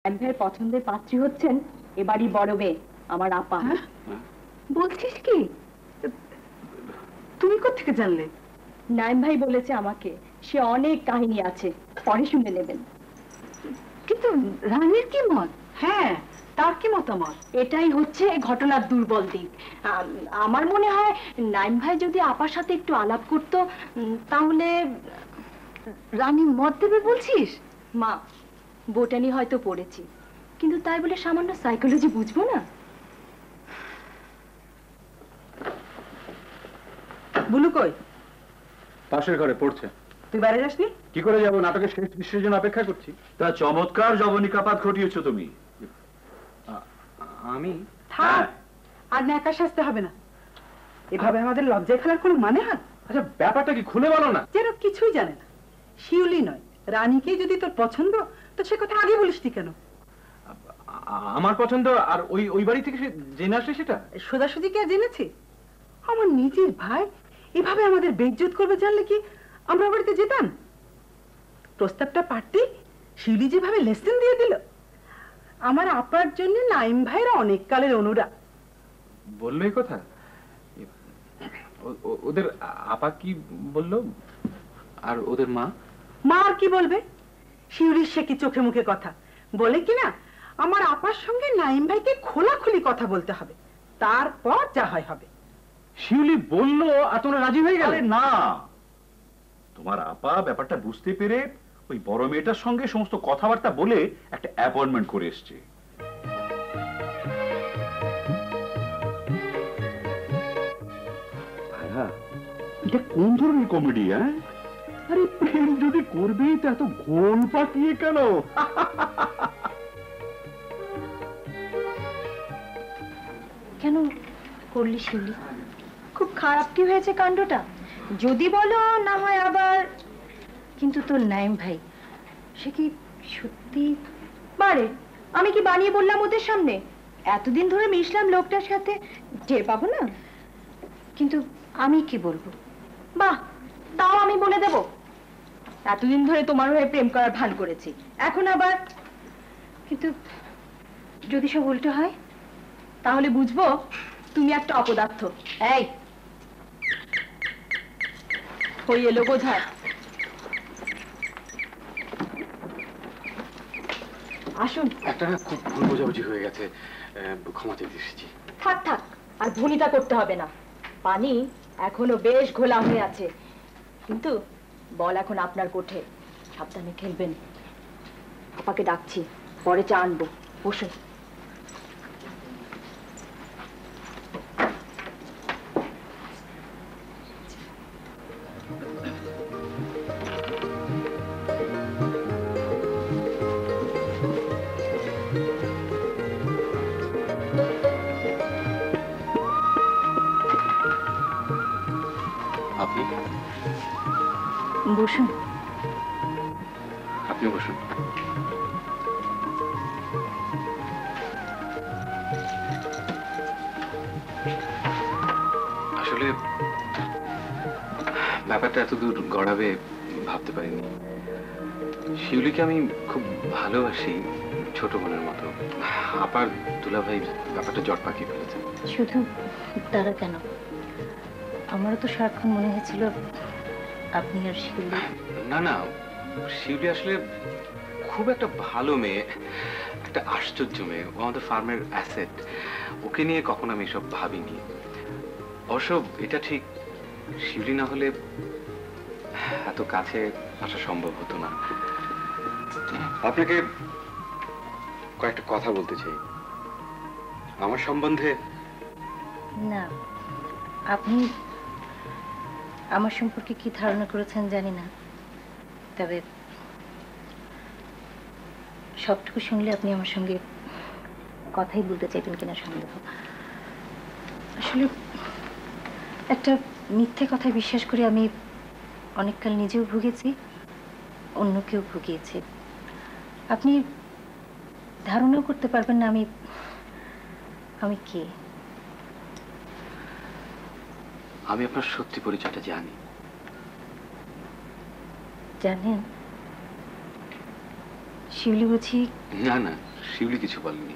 ভাইয়ের পছন্দের পাত্রী হচ্ছেন এবারই বড় মেয়ে আমার আপা। বলছিস কি? তুমি কোত্থেকে জানলে? নাইম ভাই বলেছে আমাকে, সে অনেক কাহিনী আছে, পরে শুনে নেবেন। কিন্তু রানীর কি মত? হ্যাঁ, তার কি মতামত? এটাই হচ্ছে ঘটনার দুর্বল দিক। আমার মনে হয় নাইম ভাই যদি আপার সাথে একটু আলাপ করত তাহলে। রানী মত দেবে বলছিস? মা, বোটানি হয়তো পড়েছি, কিন্তু তাই বলে সামান্য সাইকোলজি বুঝবো না? বুলু কই? পাশের ঘরে পড়ছে। তুই বাইরে যাসনি? কি করে যাবো, নাটকের শেষ দৃশ্যের জন্য অপেক্ষা করছি। তা চমৎকার জবনিকাপাত ঘটিয়েছো তুমি। আমি থাক, আর ন্যাকা সাজতে হবে না। এভাবে আমাদের লজ্জায় ফেলার কোনো মানে হয়? আচ্ছা, ব্যাপারটা কি খুলে বলো না। যেন কিছুই জানে না। শিউলি নয়, রানীকেই যদি তোর পছন্দ, তো সে কথা আগে বলিসনি কেন? আমার পছন্দ, আর ওই ওই বাড়ি থেকে জেনে আসলে সেটা সোজাসুজি কে জেনেছি? আমার নিজের ভাই এভাবে আমাদের বেইজ্জত করবে জানলে কি আমরা বাড়িতে যেতাম? প্রস্তাবটা পারতেই শিউলি যেভাবে লেসন দিয়ে দিল। আমার আপার জন্য নাইম ভাইয়ের অনেক কালের অনুরাগ। বললো এই কথা? ওদের আপা কি বললো? আর ওদের মা? মা আর কি বলবে? শিউলির সে কি চোখে মুখে কথা বলে কিনা, আমার আপার সঙ্গে নাইম ভাইকে খোলাখুলি কথা বলতে হবে, তারপর যা হয় হবে। শিউলি বললো আর তোমরা রাজি হয়ে গেলে? না, তোমার আপা ব্যাপারটা বুঝতে পেরে ওই বড় মেয়েটার সঙ্গে সমস্ত কথাবার্তা বলে একটা অ্যাপয়েন্টমেন্ট করে এসছে। ভাইয়া, এটা কোন ধরনের কমেডি? হ্যাঁ, আরে প্রেম যদি করবি তা এত গোল পাকিয়ে কেন? কেন করলি শিউলি? খুব খারাপ কি হয়েছে কাণ্ডটা? যদি বলো না হয় আবার। কিন্তু তোর নাইম ভাই সে কি সত্যি পারে? আমি কি বানিয়ে বললাম ওদের সামনে? এতদিন ধরে মিশলাম লোকটার সাথে, টের পাবো না? কিন্তু আমি কি বলবো? বাহ, তাও আমি বলে দেব। এতদিন ধরে তোমার হয়ে প্রেম করার ভান করেছি, এখন আবার। কিন্তু যদি সব উল্টো হয় তাহলে বুঝবো তুমি একটা অপদার্থ। এই, হয়ে এলো বোঝায়। আসুন। একটা খুব ভুল বোঝাবুঝি হয়ে গেছে, ক্ষমা চাইতে এসেছি। থাক থাক, আর ভনিতা করতে হবে না। পানি এখনো বেশ ঘোলা হয়ে আছে, কিন্তু বল এখন আপনার কোঠে। সাবধানে খেলবেন। আপাকে ডাকছি, পরে চা আনবো। বসুন। আপনি বসুন। আপনি বসুন। আসলে ব্যাপারটা এত দূর গড়াবে ভাবতে পারিনি। শিউলিকে আমি খুব ভালোবাসি, ছোট বোনের মতো। আপার দুলাভাই ব্যাপারটা জট পাকিয়ে ফেলেছে। শুধু তারা কেন, আমারও তো সারাক্ষণ মনে হয়েছিল আপনি আর শিউলি। না না, শিউলি আসলে খুব একটা ভালো মেয়ে, একটা আশ্চর্য মেয়ে। ও আমাদের ফার্মের অ্যাসেট। ওকে নিয়ে কখনো আমি এসব ভাবিনি। অবশ্য এটা ঠিক, শিউলি না হলে এত কাছে আসা সম্ভব হতো না। আপনাকে কয়েকটা কথা বলতে চাই আমার সম্বন্ধে। না, আপনি আমার সম্পর্কে কি ধারণা করেছেন জানি না, তবে সবটুকু শুনলে আপনি আমার সঙ্গে কথাই বলতে চাইবেন কিনা সন্দেহ। আসলে একটা মিথ্যে কথায় বিশ্বাস করে আমি অনেককাল নিজেও ভুগেছি, অন্যকেও ভুগিয়েছি। আপনি ধারণাও করতে পারবেন না আমি কে। আমি আপনার সত্যি পরিচয়টা জানি। জানেন শিউলি বুঝি? না না, শিউলি কিছু বলেনি।